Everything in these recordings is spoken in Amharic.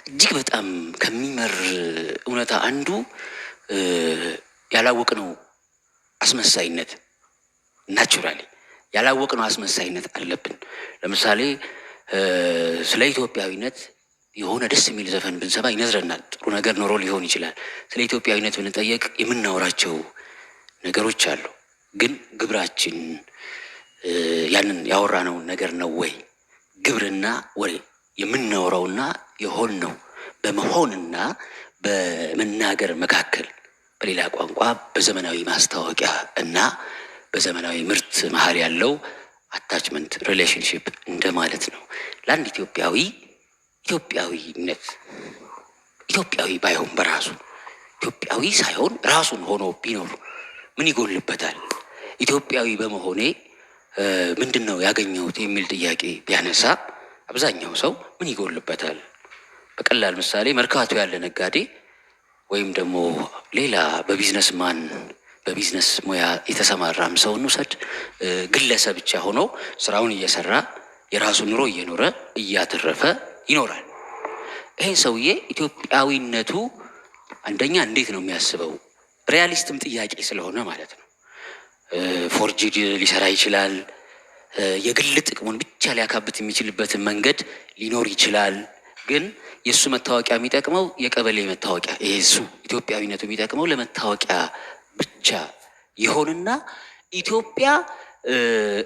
እጅግ በጣም ከሚመር እውነታ አንዱ ያላወቅነው አስመሳይነት ናቹራሊ ያላወቅነው አስመሳይነት አለብን። ለምሳሌ ስለ ኢትዮጵያዊነት የሆነ ደስ የሚል ዘፈን ብንሰማ ይነዝረናል። ጥሩ ነገር ኖሮ ሊሆን ይችላል። ስለ ኢትዮጵያዊነት ብንጠየቅ የምናወራቸው ነገሮች አሉ። ግን ግብራችን ያንን ያወራነውን ነገር ነው ወይ? ግብርና ወሬ የምናወራውና የሆነው በመሆንና በመናገር መካከል በሌላ ቋንቋ በዘመናዊ ማስታወቂያ እና በዘመናዊ ምርት መሀል ያለው አታችመንት ሪሌሽንሺፕ እንደማለት ነው። ለአንድ ኢትዮጵያዊነት ኢትዮጵያዊ ባይሆን በራሱ ኢትዮጵያዊ ሳይሆን ራሱን ሆኖ ቢኖር ምን ይጎልበታል? ኢትዮጵያዊ በመሆኔ ምንድነው ያገኘሁት የሚል ጥያቄ ቢያነሳ አብዛኛው ሰው ምን ይጎልበታል? በቀላል ምሳሌ መርካቶ ያለ ነጋዴ ወይም ደግሞ ሌላ በቢዝነስ ሙያ የተሰማራም ሰው እንውሰድ። ግለሰብ ብቻ ሆኖ ስራውን እየሰራ የራሱን ኑሮ እየኖረ እያተረፈ ይኖራል። ይሄን ሰውዬ ኢትዮጵያዊነቱ አንደኛ እንዴት ነው የሚያስበው? ሪያሊስትም ጥያቄ ስለሆነ ማለት ነው። ፎርጅድ ሊሰራ ይችላል። የግል ጥቅሙን ብቻ ሊያካብት የሚችልበትን መንገድ ሊኖር ይችላል። ግን የእሱ መታወቂያ የሚጠቅመው የቀበሌ መታወቂያ፣ ይሄ እሱ ኢትዮጵያዊነቱ የሚጠቅመው ለመታወቂያ ብቻ ይሆንና ኢትዮጵያ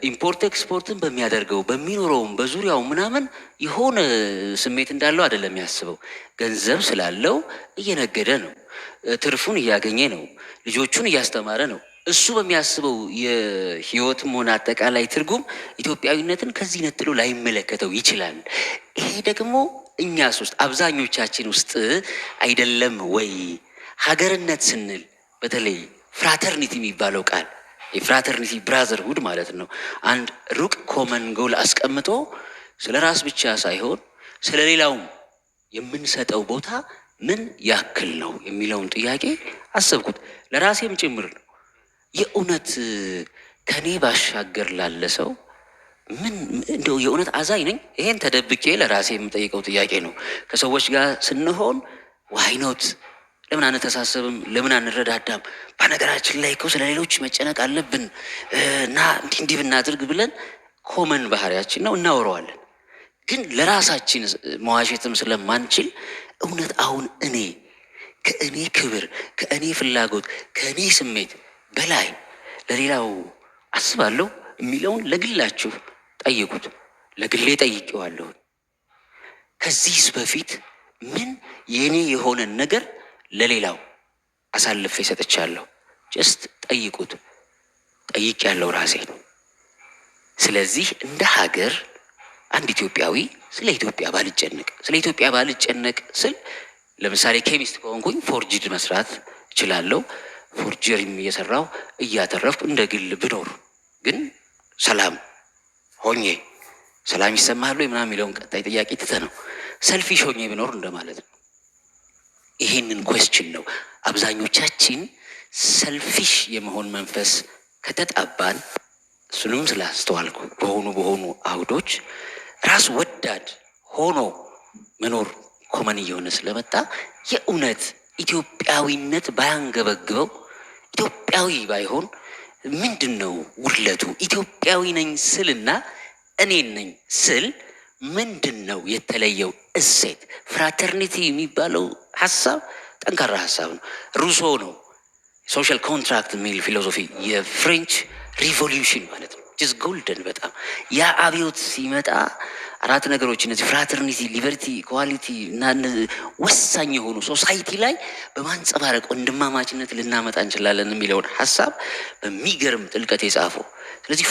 ኢምፖርት ኤክስፖርትን በሚያደርገው በሚኖረውም በዙሪያው ምናምን የሆነ ስሜት እንዳለው አይደለም የሚያስበው። ገንዘብ ስላለው እየነገደ ነው፣ ትርፉን እያገኘ ነው፣ ልጆቹን እያስተማረ ነው። እሱ በሚያስበው የህይወትም ሆነ አጠቃላይ ትርጉም ኢትዮጵያዊነትን ከዚህ ነጥሎ ላይመለከተው ይችላል። ይሄ ደግሞ እኛስ ውስጥ አብዛኞቻችን ውስጥ አይደለም ወይ? ሀገርነት ስንል በተለይ ፍራተርኒቲ የሚባለው ቃል የፍራተርኒቲ ብራዘርሁድ ማለት ነው። አንድ ሩቅ ኮመን ጎል አስቀምጦ ስለ ራስ ብቻ ሳይሆን ስለ ሌላውም የምንሰጠው ቦታ ምን ያክል ነው የሚለውን ጥያቄ አሰብኩት፣ ለራሴም ጭምር ነው። የእውነት ከኔ ባሻገር ላለ ሰው ምን እንደው የእውነት አዛኝ ነኝ? ይሄን ተደብቄ ለራሴ የምጠይቀው ጥያቄ ነው። ከሰዎች ጋር ስንሆን ዋይኖት ለምን አንተሳሰብም? ለምን አንረዳዳም? በነገራችን ላይ እኮ ስለ ሌሎች መጨነቅ አለብን እና እንዲህ ብናድርግ ብለን ኮመን ባህሪያችን ነው፣ እናወራዋለን። ግን ለራሳችን መዋሸትም ስለማንችል እውነት አሁን እኔ ከእኔ ክብር፣ ከእኔ ፍላጎት፣ ከእኔ ስሜት በላይ ለሌላው አስባለሁ የሚለውን ለግላችሁ ጠይቁት። ለግሌ ጠይቄዋለሁ። ከዚህስ በፊት ምን የኔ የሆነን ነገር ለሌላው አሳልፌ ሰጥቻለሁ? ጀስት ጠይቁት። ጠይቄያለሁ ራሴ ነው። ስለዚህ እንደ ሀገር አንድ ኢትዮጵያዊ ስለ ኢትዮጵያ ባልጨነቅ ስል ለምሳሌ ኬሚስት ከሆንኩኝ ፎርጅድ መስራት እችላለሁ። ፎርጀሪም እየሰራው እያተረፍኩ እንደ ግል ብኖር ግን ሰላም ሆኜ ሰላም ይሰማሃል ወይ ምናምን የሚለውን ቀጣይ ጥያቄ ትተህ ነው ሰልፊሽ ሆኜ ብኖር እንደማለት ነው። ይሄንን ኩዌስችን ነው አብዛኞቻችን ሰልፊሽ የመሆን መንፈስ ከተጣባን፣ እሱንም ስላስተዋልኩ በሆኑ አውዶች ራስ ወዳድ ሆኖ መኖር ኮመን እየሆነ ስለመጣ የእውነት ኢትዮጵያዊነት ባያንገበግበው ኢትዮጵያዊ ባይሆን ምንድን ነው ውድለቱ? ኢትዮጵያዊ ነኝ ስልና እኔን ነኝ ስል ምንድን ነው የተለየው እሴት? ፍራተርኒቲ የሚባለው ሀሳብ ጠንካራ ሀሳብ ነው። ሩሶ ነው ሶሻል ኮንትራክት የሚል ፊሎሶፊ የፍሬንች ሪቮሉሽን ማለት ነው። ጅዝ ጎልደን በጣም ያ አብዮት ሲመጣ አራት ነገሮች እነዚህ ፍራተርኒቲ፣ ሊበርቲ፣ ኢኳሊቲ እና ወሳኝ የሆኑ ሶሳይቲ ላይ በማንጸባረቅ ወንድማማችነት ልናመጣ እንችላለን የሚለውን ሀሳብ በሚገርም ጥልቀት የጻፈው። ስለዚህ